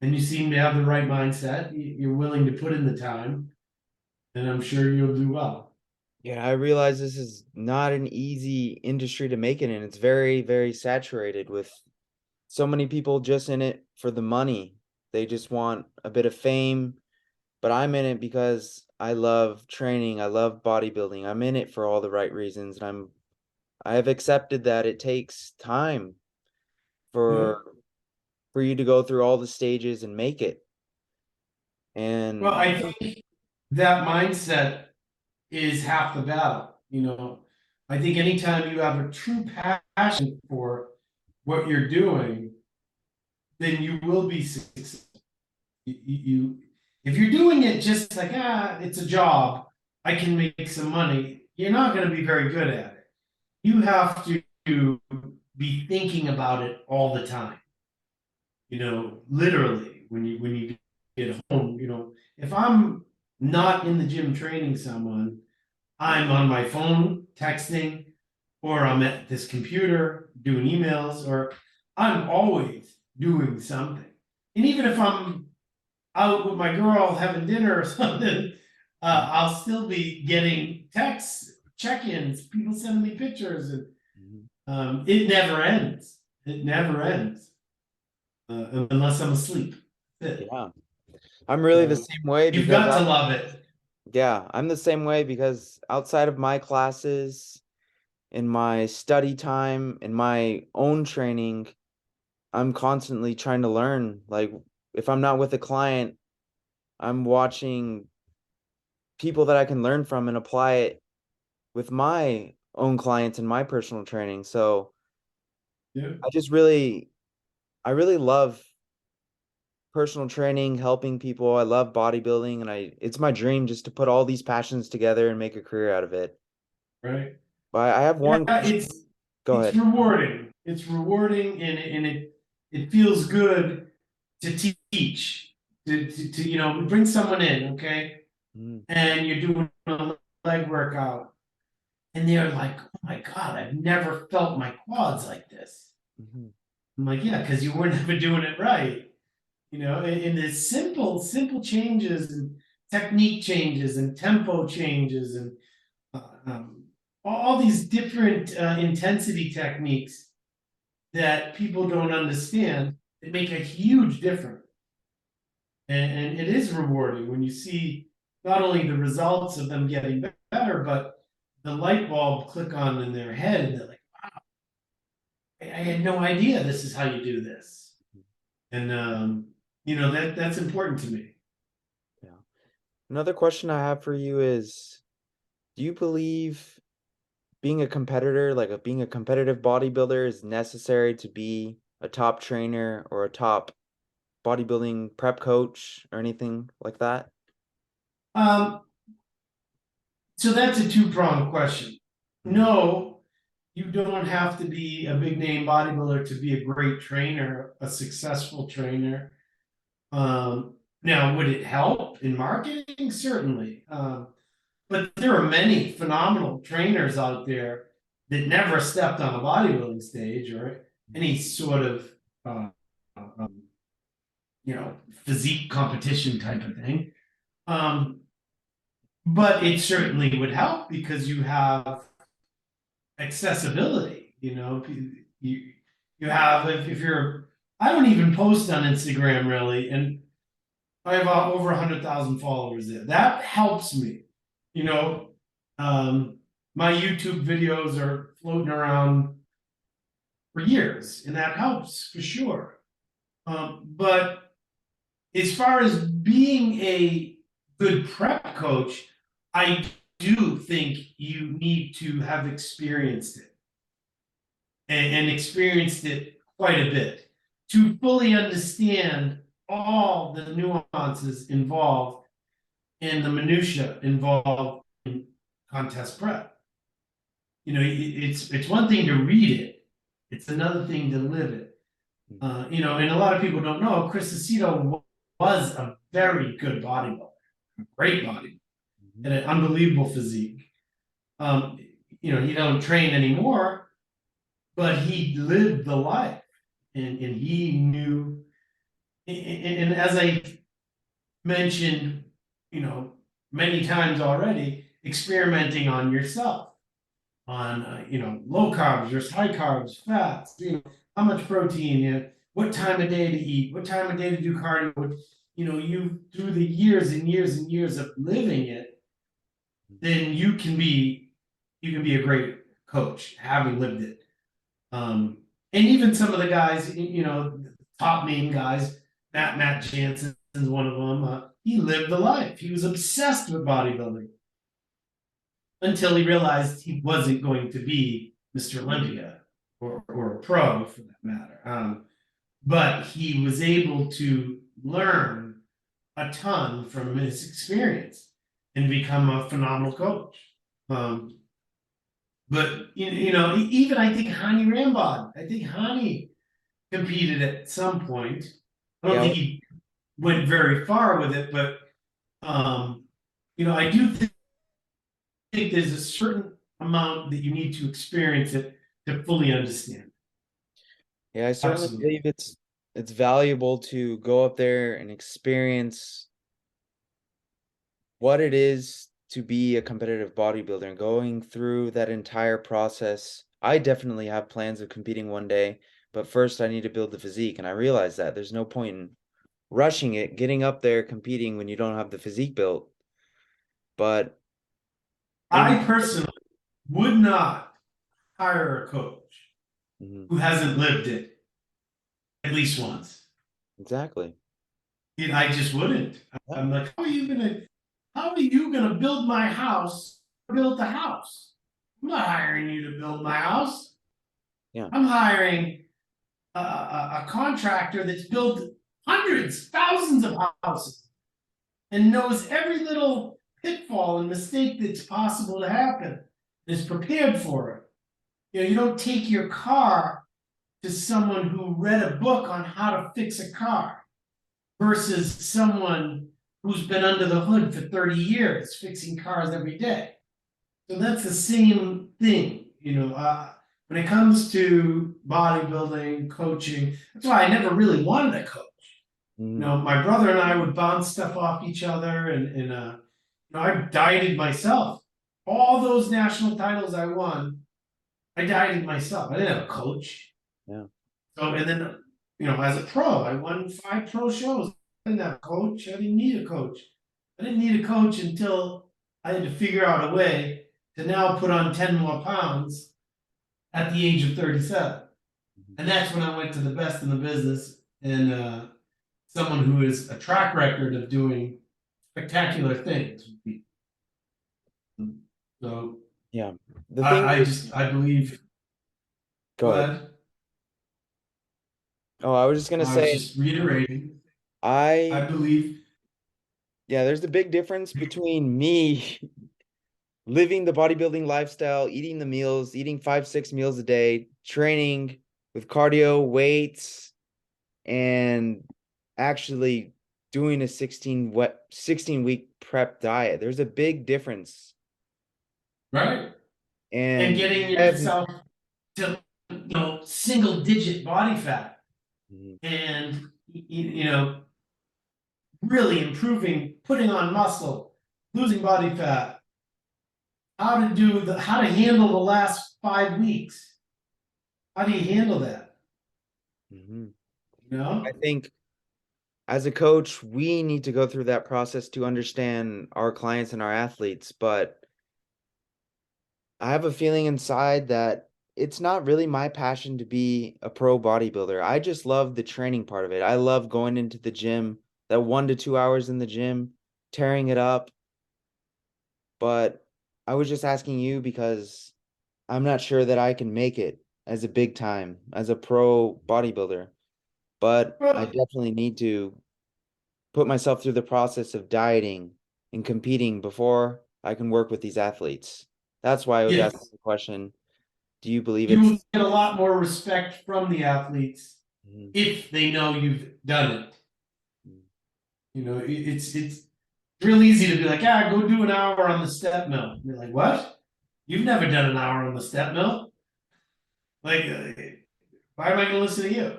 And you seem to have the right mindset. You're willing to put in the time, and I'm sure you'll do well. yeah. I realize this is not an easy industry to make it in. It's very, very saturated with so many people just in it for the money. They just want a bit of fame, but I'm in it because I love training. I love bodybuilding. I'm in it for all the right reasons, and I have accepted that it takes time Yeah. for you to go through all the stages and make it. Well, And I think that mindset is half the battle. I think anytime you have a true passion for what you're doing, then you will be successful. If you're doing it just like, it's a job, I can make some money, you're not going to be very good at it. You have to be thinking about it all the time. Literally when you get home, if I'm not in the gym training someone, I'm on my phone texting, or I'm at this computer doing emails, or I'm always doing something. And even if I'm out with my girl having dinner or something, I'll still be getting texts, check-ins, people sending me pictures, and it never ends. It never ends, unless I'm asleep. That's it. yeah, I'm really the So same way you've because got to love it. I'm the same way because outside of my classes, in my study time, in my own training, I'm constantly trying to learn. Like if I'm not with a client, I'm watching people that I can learn from and apply it with my own clients and my personal training. So Yeah. I really love personal training, helping people. I love bodybuilding, and it's my dream just to put all these passions together and make a career out of it. Right. But I have Yeah, one question. Go it's ahead. rewarding. It's rewarding, and it feels good to teach, to you know, bring someone in, okay, Mm, and you're doing a leg workout, and they're like, "Oh my God, I've never felt my quads like this." mhm, I'm like, "Yeah, because you were never doing it right." You know, and there's simple changes and technique changes and tempo changes and all these different intensity techniques that people don't understand that make a huge difference. And it is rewarding when you see not only the results of them getting better, but the light bulb click on in their head, and they're like, I had no idea this is how you do this. And you know, that's important to me. yeah. Another question I have for you is, do you believe being a competitor, being a competitive bodybuilder, is necessary to be a top trainer or a top bodybuilding prep coach or anything like that? Um, so that's a two-pronged question. Mhm, No, you don't have to be a big name bodybuilder to be a great trainer, a successful trainer. Now, would it help in marketing? Certainly. But there are many phenomenal trainers out there that never stepped on a bodybuilding stage or any sort of, uh, um, you know, physique competition type of thing. Um, but it certainly would help because you have accessibility. You know, you have if you're. I don't even post on Instagram really, and I have over 100,000 followers there. That helps me. You know, my YouTube videos are floating around for years, and that helps for sure. But as far as being a good prep coach, I do think you need to have experienced it and experienced it quite a bit to fully understand all the nuances involved and the minutia involved in contest prep. You know, it's one thing to read it; it's another thing to live it. mhm, You know, and a lot of people don't know Chris Aceto was a very good bodybuilder, a great bodybuilder, mhm. and an unbelievable physique. Um, you know, he don't train anymore, but he lived the life, and he knew. And as I mentioned, you know, many times already, experimenting on yourself, on you know, low carbs versus high carbs, fats, you know, how much protein, you know, what time of day to eat, what time of day to do cardio. What, you know, you through the years and years and years of living it, then you can be a great coach having lived it. And even some of the guys, you know, top name guys, Matt Jansen's one of them. He lived the life. He was obsessed with bodybuilding until he realized he wasn't going to be Mr. Olympia or a pro for that matter. But he was able to learn a ton from his experience and become a phenomenal coach. Um, but you know, even I think Hani Rambod, I think Hani competed at some point. I don't Yeah, think he went very far with it, but um, you know, I do think there's a certain amount that you need to experience it to fully understand. yeah, I certainly Absolutely. believe it's valuable to go up there and experience what it is to be a competitive bodybuilder and going through that entire process. I definitely have plans of competing one day, but first I need to build the physique, and I realize that there's no point in rushing it, getting up there, competing when you don't have the physique built. But in I personally would not hire a coach Mhm, who hasn't lived it at least once. exactly. I just wouldn't. Yeah, I'm like, how are you gonna build my house? Build the house. I'm not hiring you to build my house. Yeah. I'm hiring a contractor that's built hundreds, thousands of houses and knows every little pitfall and mistake that's possible to happen, is prepared for it. You know, you don't take your car to someone who read a book on how to fix a car versus someone who's been under the hood for 30 years fixing cars every day. So that's the same thing, you know. When it comes to bodybuilding, coaching, that's why I never really wanted a coach. You know, my brother and I would bounce stuff off each other, and you know, I dieted myself. All those national titles I won, I dieted myself. I didn't have a coach. Yeah. So, and then, you know, as a pro, I won 5 pro shows. I didn't have a coach. I didn't need a coach. I didn't need a coach until I had to figure out a way to now put on 10 more pounds at the age of 37. And that's when I went to the best in the business, and someone who is a track record of doing spectacular things. So Yeah. The thing I believe. Go ahead. Oh, I was just gonna I was say, just reiterating. I I believe. yeah, there's a big difference between me living the bodybuilding lifestyle, eating the meals, eating 5-6 meals a day, training with cardio, weights, and actually doing a 16-week prep diet. There's a big difference. Right. And And getting yourself to, you know, single digit body fat, and you know, really improving, putting on muscle, losing body fat, how to handle the last 5 weeks. How do you handle that? You know? I think as a coach, we need to go through that process to understand our clients and our athletes, but I have a feeling inside that it's not really my passion to be a pro bodybuilder. I just love the training part of it. I love going into the gym, that 1 to 2 hours in the gym, tearing it up. But I was just asking you because I'm not sure that I can make it as a big time, as a pro bodybuilder. But I Well, definitely need to put myself through the process of dieting and competing before I can work with these athletes. That's why I was asking yes, the question, do you believe you it's will get a lot more respect from the athletes if they know you've done it. You know, it's real easy to be like, ah, go do an hour on the step mill. You're like, what? You've never done an hour on the step mill? Like, why am I going to listen to you?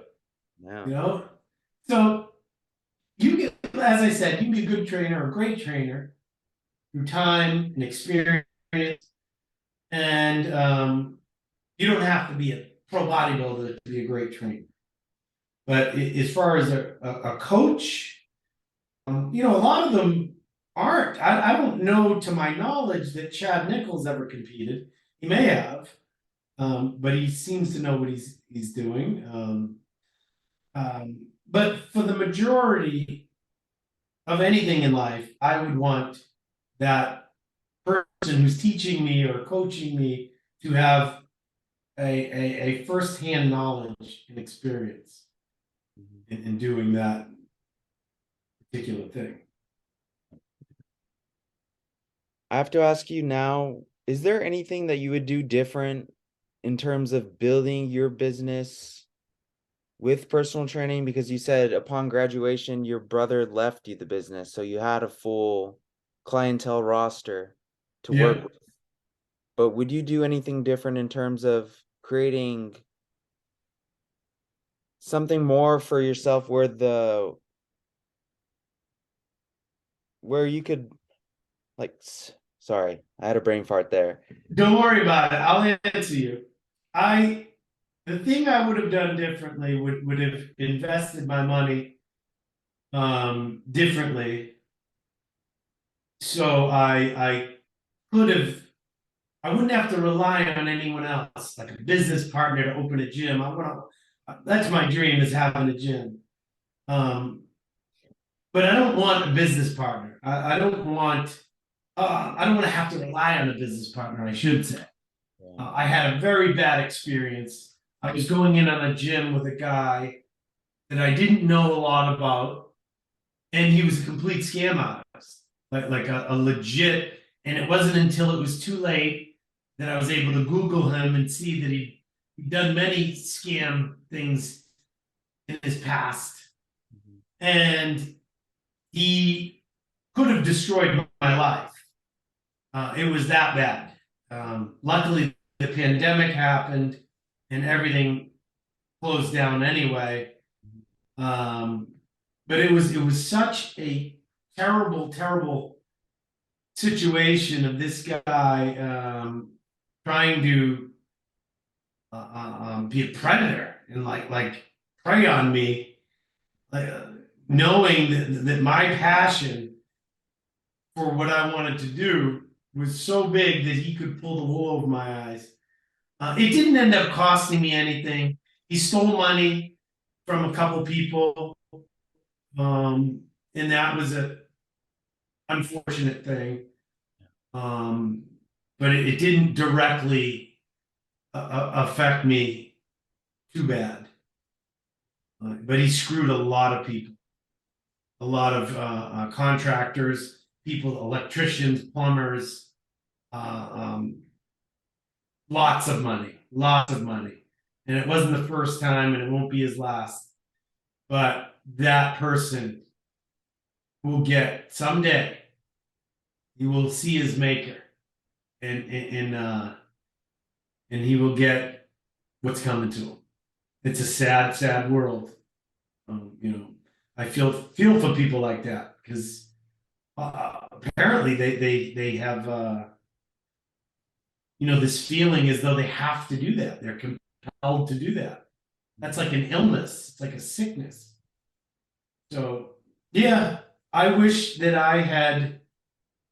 Yeah. You know? So you get, as I said, you can be a good trainer, a great trainer through time and experience, and you don't have to be a pro bodybuilder to be a great trainer. But as far as a coach, you know, a lot of them aren't. I don't know, to my knowledge, that Chad Nichols ever competed. He may have, but he seems to know what he's doing. But for the majority of anything in life, I would want that person who's teaching me or coaching me to have a firsthand knowledge and experience in doing that particular thing. I have to ask you now, is there anything that you would do different in terms of building your business with personal training? Because you said upon graduation, your brother left you the business, so you had a full clientele roster to work with. But would you do anything different in terms of creating something more for yourself where you could like, sorry, I had a brain fart there. Don't worry about it. I'll answer you. The thing I would have done differently would have invested my money differently. So I could have, I wouldn't have to rely on anyone else, like a business partner to open a gym. That's my dream, is having a gym. But I don't want a business partner. I don't want to have to rely on a business partner, I should say. I had a very bad experience I was going in on a gym with a guy that I didn't know a lot about, and he was a complete scam artist, like a legit. And it wasn't until it was too late that I was able to Google him and see that he'd done many scam things in his past, and he could have destroyed my life. It was that bad. Luckily, the pandemic happened and everything closed down anyway. But it was such a terrible situation of this guy trying to be a predator and like prey on me, like knowing that my passion for what I wanted to do was so big that he could pull the wool over my eyes. It didn't end up costing me anything. He stole money from a couple people, and that was a unfortunate thing. But it didn't directly affect me too bad. But he screwed a lot of people, a lot of contractors, people, electricians, plumbers, lots of money, and it wasn't the first time, and it won't be his last. But that person will get someday. He will see his maker, and he will get what's coming to him. It's a sad world. I feel for people like that because apparently they have this feeling as though they have to do that. They're compelled to do that. That's like an illness. It's like a sickness. So yeah, I wish that I had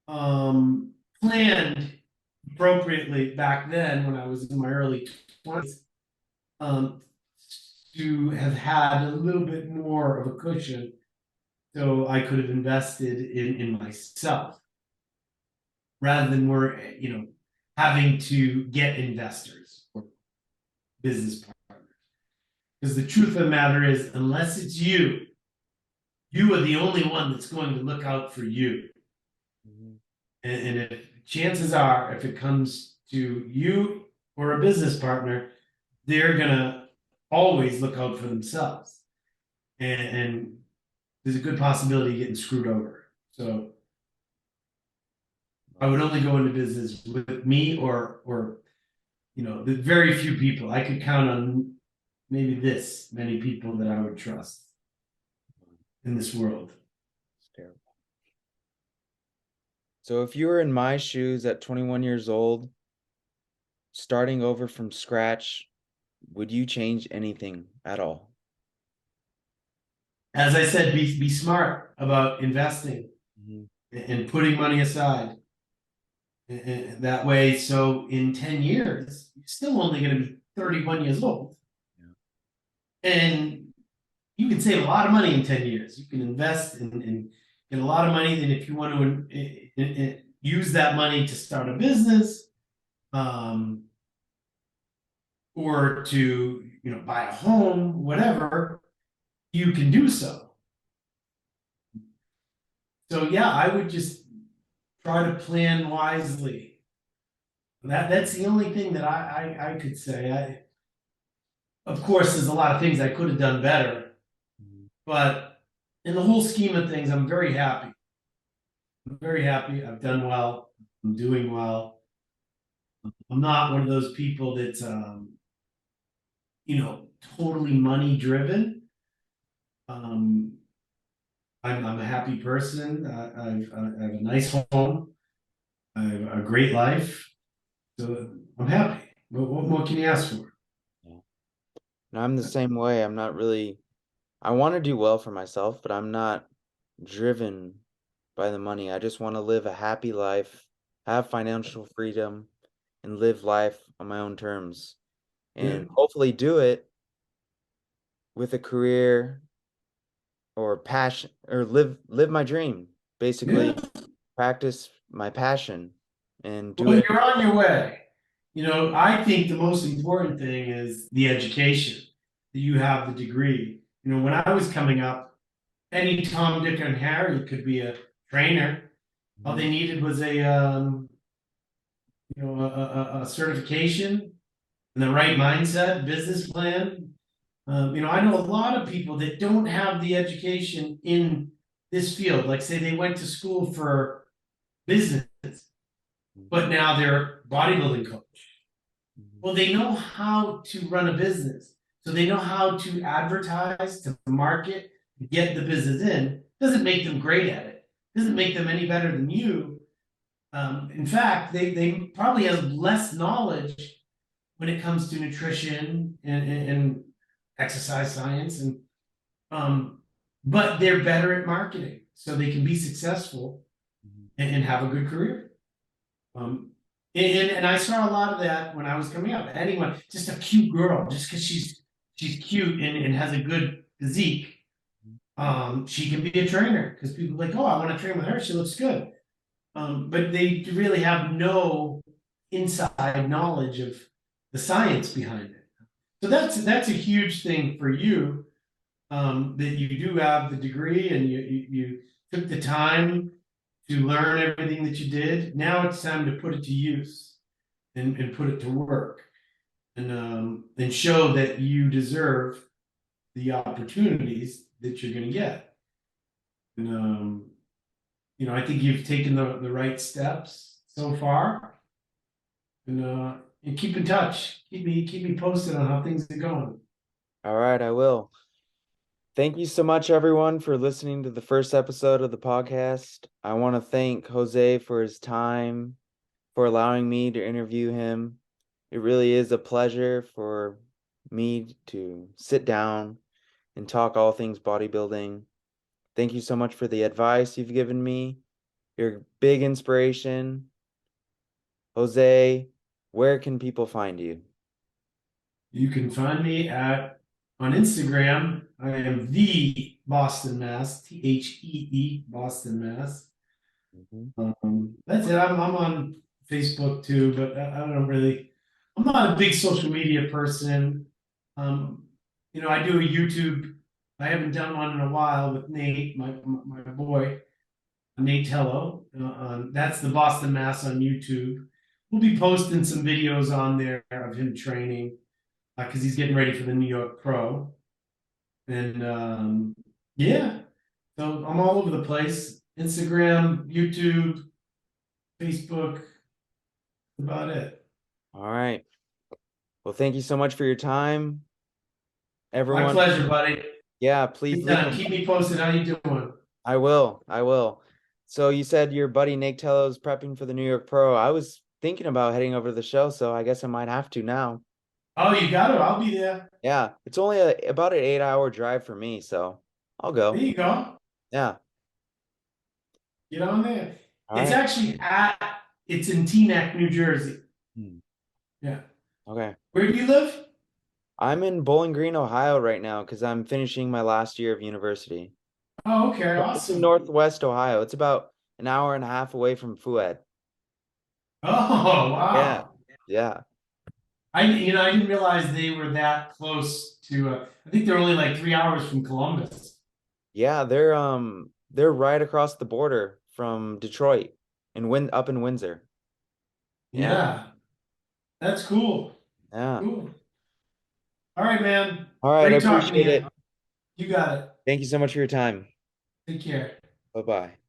planned appropriately back then when I was in my early 20s, to have had a little bit more of a cushion so I could have invested in myself rather than having to get investors or business partners. Because the truth of the matter is, unless it's you are the only one that's going to look out for you. And if chances are, if it comes to you or a business partner, they're gonna always look out for themselves. And there's a good possibility of getting screwed over. So I would only go into business with me or the very few people. I could count on maybe this many people that I would trust in this world. It's terrible. So if you were in my shoes at 21 years old, starting over from scratch, would you change anything at all? As I said, be smart about investing and putting money aside. And that way, so in 10 years, you're still only going to be 31 years old. Yeah. And you can save a lot of money in 10 years. You can invest in get a lot of money. And if you want to use that money to start a business, or to buy a home, whatever, you can do so. So yeah, I would just try to plan wisely. That's the only thing that I could say. Of course, there's a lot of things I could have done better, but in the whole scheme of things, I'm very happy. I'm very happy. I've done well. I'm doing well. I'm not one of those people that's totally money driven. I'm a happy person. I have a nice home. I have a great life. So I'm happy. What more can you ask for? And I'm the same way. I'm not really, I want to do well for myself, but I'm not driven by the money. I just want to live a happy life, have financial freedom, and live life on my own terms. And hopefully do it with a career or passion, or live my dream. Basically, practice my passion and do it. You're on your way. I think the most important thing is the education, that you have the degree. When I was coming up, any Tom, Dick, and Harry could be a trainer. All they needed was a certification and the right mindset, business plan. I know a lot of people that don't have the education in this field. Like, say they went to school for business, but now they're a bodybuilding coach. Well, they know how to run a business. So they know how to advertise, to market, to get the business in. Doesn't make them great at it. Doesn't make them any better than you. In fact, they probably have less knowledge when it comes to nutrition and exercise science, but they're better at marketing, so they can be successful and have a good career. And I saw a lot of that when I was coming up. Anyone, just a cute girl, just because she's cute and has a good physique, she can be a trainer because people are like, oh, I want to train with her. She looks good. But they really have no inside knowledge of the science behind it. So that's a huge thing for you, that you do have the degree and you took the time to learn everything that you did. Now it's time to put it to use and put it to work and show that you deserve the opportunities that you're going to get. And I think you've taken the right steps so far. And keep in touch. Keep me posted on how things are going. All right, I will. Thank you so much, everyone, for listening to the first episode of the podcast. I want to thank Jose for his time, for allowing me to interview him. It really is a pleasure for me to sit down and talk all things bodybuilding. Thank you so much for the advice you've given me. You're a big inspiration. Jose, where can people find you? You can find me on Instagram. I am the Boston Mass, THEE Boston Mass. That's it. I'm on Facebook too, but I don't really. I'm not a big social media person. I do a YouTube. I haven't done one in a while with Nate, my boy, Nate Tello. That's the Boston Mass on YouTube. We'll be posting some videos on there of him training because he's getting ready for the New York Pro. And yeah, so I'm all over the place. Instagram, YouTube, Facebook, about it. All right. Well, thank you so much for your time, everyone. My pleasure, buddy. Yeah, please keep me posted. How you doing? I will. So you said your buddy Nate Tello's prepping for the New York Pro. I was thinking about heading over to the show, so I guess I might have to now. Oh, you got it. I'll be there. Yeah, it's only about an 8-hour drive for me, so I'll go. There you go. Yeah. Get on there. All it's right. actually it's in Teaneck, New Jersey. Yeah. Okay. Where do you live? I'm in Bowling Green, Ohio right now because I'm finishing my last year of university. Oh, okay. It's Awesome. in Northwest Ohio. It's about an hour and a half away from Fuad. Oh, wow. Yeah. I didn't realize they were that close to. I think they're only like 3 hours from Columbus. Yeah, they're right across the border from Detroit and up in Windsor. Yeah. That's cool. Yeah. Cool. All right, man. All right, Great I appreciate it. You got it. Thank you so much for your time. Take care. Bye-bye.